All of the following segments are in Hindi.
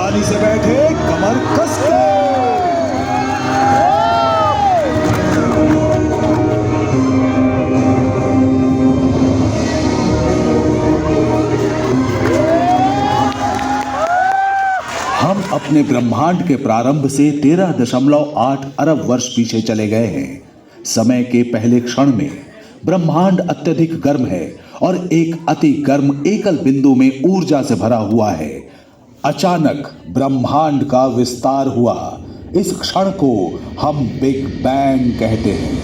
सावधानी से बैठे, कमर कस के। हम अपने ब्रह्मांड के प्रारंभ से 13.8 अरब वर्ष पीछे चले गए हैं। समय के पहले क्षण में ब्रह्मांड अत्यधिक गर्म है और एक अति गर्म एकल बिंदु में ऊर्जा से भरा हुआ है। अचानक ब्रह्मांड का विस्तार हुआ। इस क्षण को हम बिग बैंग कहते हैं।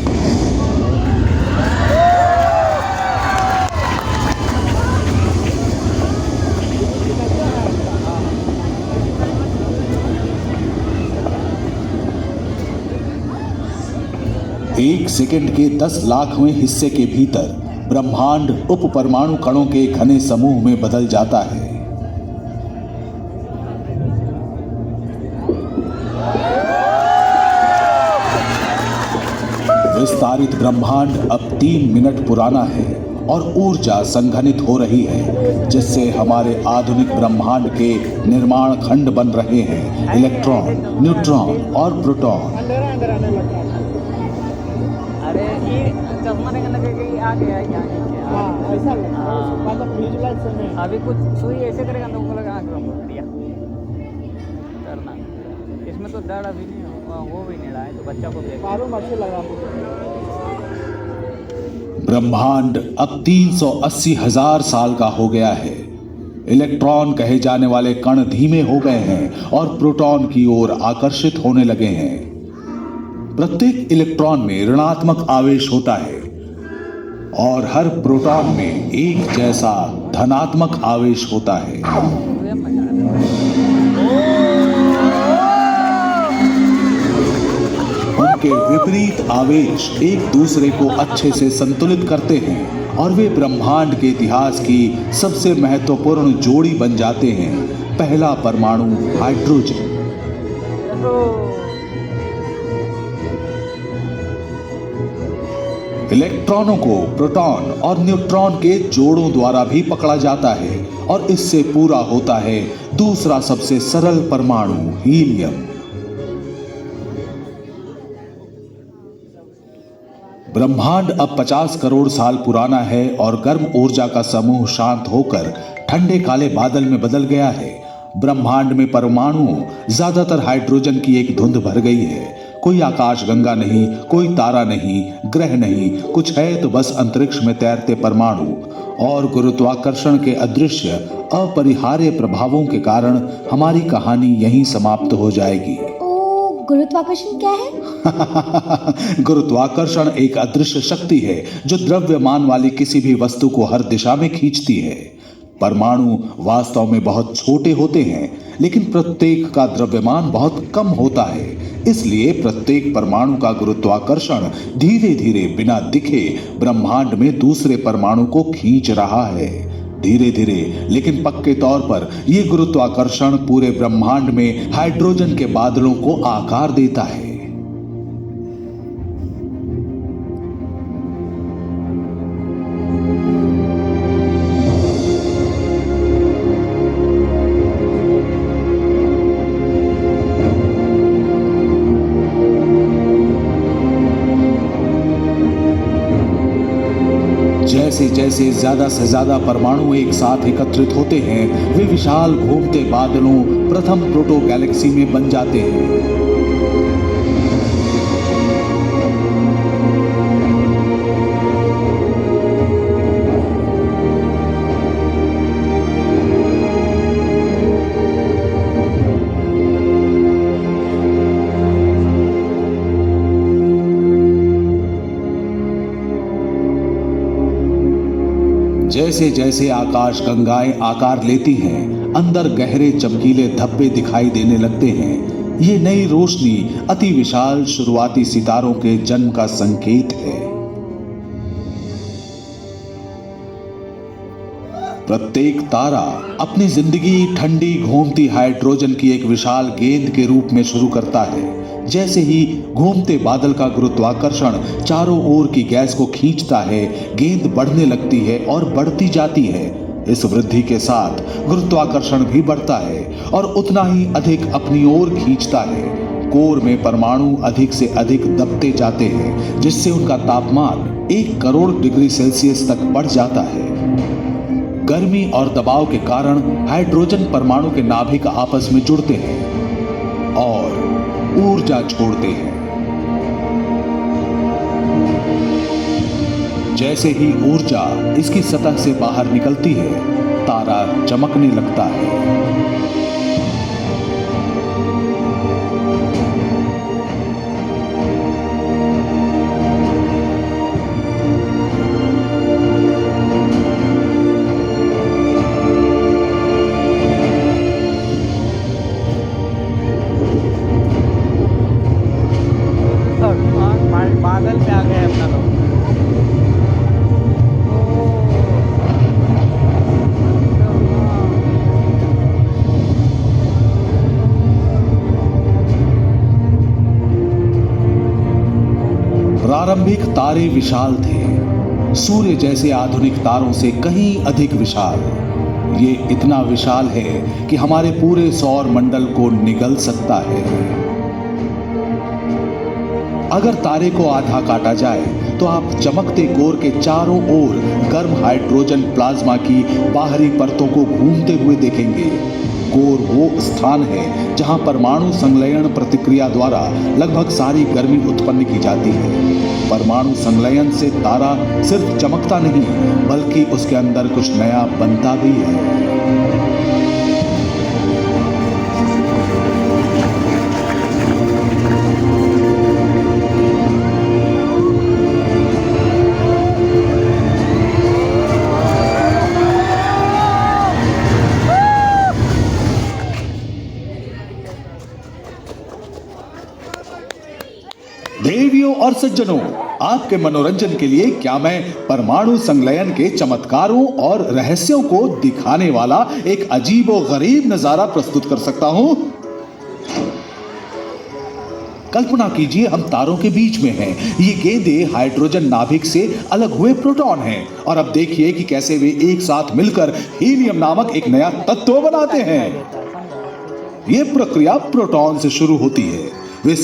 एक सेकंड के 10 लाखवें हिस्से के भीतर ब्रह्मांड उप परमाणु कणों के घने समूह में बदल जाता है। विस्तारित ब्रह्मांड अब 3 मिनट पुराना है और ऊर्जा संघनित हो रही है, जिससे हमारे आधुनिक ब्रह्मांड के निर्माण खंड बन रहे हैं। इलेक्ट्रॉन, न्यूट्रॉन और प्रोटॉन। अरे ये चश्मा नहीं लगेगा, आ गया यहाँ नीचे। हाँ ऐसा मतलब विजुअलाइज से नहीं। अभी कुछ सुई ऐसे करेगा तो वो लगा आँख बंद बढ़िया करना। इसमें तो दर्द अभी नहीं हो भी नहीं रहा है, तो बच्चा को भी मालूम अच्छे लगा। ब्रह्मांड अब 380,000 साल का हो गया है। इलेक्ट्रॉन कहे जाने वाले कण धीमे हो गए हैं और प्रोटॉन की ओर आकर्षित होने लगे हैं। प्रत्येक इलेक्ट्रॉन में ऋणात्मक आवेश होता है और हर प्रोटॉन में एक जैसा धनात्मक आवेश होता है। उनके विपरीत आवेश एक दूसरे को अच्छे से संतुलित करते हैं और वे ब्रह्मांड के इतिहास की सबसे महत्वपूर्ण जोड़ी बन जाते हैं। पहला परमाणु हाइड्रोजन। इलेक्ट्रॉनों को प्रोटॉन और न्यूट्रॉन के जोड़ों द्वारा भी पकड़ा जाता है और इससे पूरा होता है दूसरा सबसे सरल परमाणु हीलियम। ब्रह्मांड अब 50 करोड़ साल पुराना है और गर्म ऊर्जा का समूह शांत होकर ठंडे काले बादल में बदल गया है। ब्रह्मांड में परमाणुओं, ज्यादातर हाइड्रोजन की एक धुंध भर गई है। कोई आकाशगंगा नहीं, कोई तारा नहीं, ग्रह नहीं, कुछ है तो बस अंतरिक्ष में तैरते परमाणु। और गुरुत्वाकर्षण के अदृश्य अपरिहार्य प्रभावों के कारण हमारी कहानी यहीं समाप्त हो जाएगी। गुरुत्वाकर्षण क्या है? गुरुत्वाकर्षण एक अदृश्य शक्ति है जो द्रव्यमान वाली किसी भी वस्तु को हर दिशा में खींचती है। परमाणु वास्तव में बहुत छोटे होते हैं, लेकिन प्रत्येक का द्रव्यमान बहुत कम होता है। इसलिए प्रत्येक परमाणु का गुरुत्वाकर्षण धीरे धीरे बिना दिखे ब्रह्मांड में दूसरे परमाणु को खींच रहा है। धीरे धीरे लेकिन पक्के तौर पर यह गुरुत्वाकर्षण पूरे ब्रह्मांड में हाइड्रोजन के बादलों को आकार देता है। जैसे जैसे ज्यादा से ज्यादा परमाणु एक साथ एकत्रित होते हैं, वे विशाल घूमते बादलों प्रथम प्रोटो गैलेक्सी में बन जाते हैं। जैसे जैसे आकाश गंगाएं आकार लेती हैं, अंदर गहरे चमकीले धब्बे दिखाई देने लगते हैं। ये नई रोशनी अति विशाल शुरुआती सितारों के जन्म का संकेत है। प्रत्येक तारा अपनी जिंदगी ठंडी घूमती हाइड्रोजन की एक विशाल गेंद के रूप में शुरू करता है। जैसे ही घूमते बादल का गुरुत्वाकर्षण चारों ओर की गैस को खींचता है, गेंद बढ़ने लगती है और बढ़ती जाती है। इस वृद्धि के साथ गुरुत्वाकर्षण भी बढ़ता है और उतना ही अधिक अपनी ओर खींचता है। कोर में परमाणु अधिक से अधिक दबते जाते हैं, जिससे उनका तापमान 1 करोड़ डिग्री सेल्सियस तक बढ़ जाता है। गर्मी और दबाव के कारण हाइड्रोजन परमाणु के नाभिक आपस में जुड़ते हैं और ऊर्जा छोड़ते हैं। जैसे ही ऊर्जा इसकी सतह से बाहर निकलती है, तारा चमकने लगता है। बादल पे आ गए अपना लोग। प्रारंभिक तारे विशाल थे, सूर्य जैसे आधुनिक तारों से कहीं अधिक विशाल। ये इतना विशाल है कि हमारे पूरे सौर मंडल को निगल सकता है। अगर तारे को आधा काटा जाए तो आप चमकते कोर के चारों ओर गर्म हाइड्रोजन प्लाज्मा की बाहरी परतों को घूमते हुए देखेंगे। कोर वो स्थान है जहां परमाणु संलयन प्रक्रिया द्वारा लगभग सारी गर्मी उत्पन्न की जाती है। परमाणु संलयन से तारा सिर्फ चमकता नहीं, बल्कि उसके अंदर कुछ नया बनता भी है। देवियों और सज्जनों, आपके मनोरंजन के लिए क्या मैं परमाणु संलयन के चमत्कारों और रहस्यों को दिखाने वाला एक अजीबोगरीब नजारा प्रस्तुत कर सकता हूं। कल्पना कीजिए, हम तारों के बीच में हैं। ये गेंदे हाइड्रोजन नाभिक से अलग हुए प्रोटॉन हैं, और अब देखिए कि कैसे वे एक साथ मिलकर हीलियम नामक एक नया तत्व बनाते हैं। ये प्रक्रिया प्रोटॉन से शुरू होती है। वे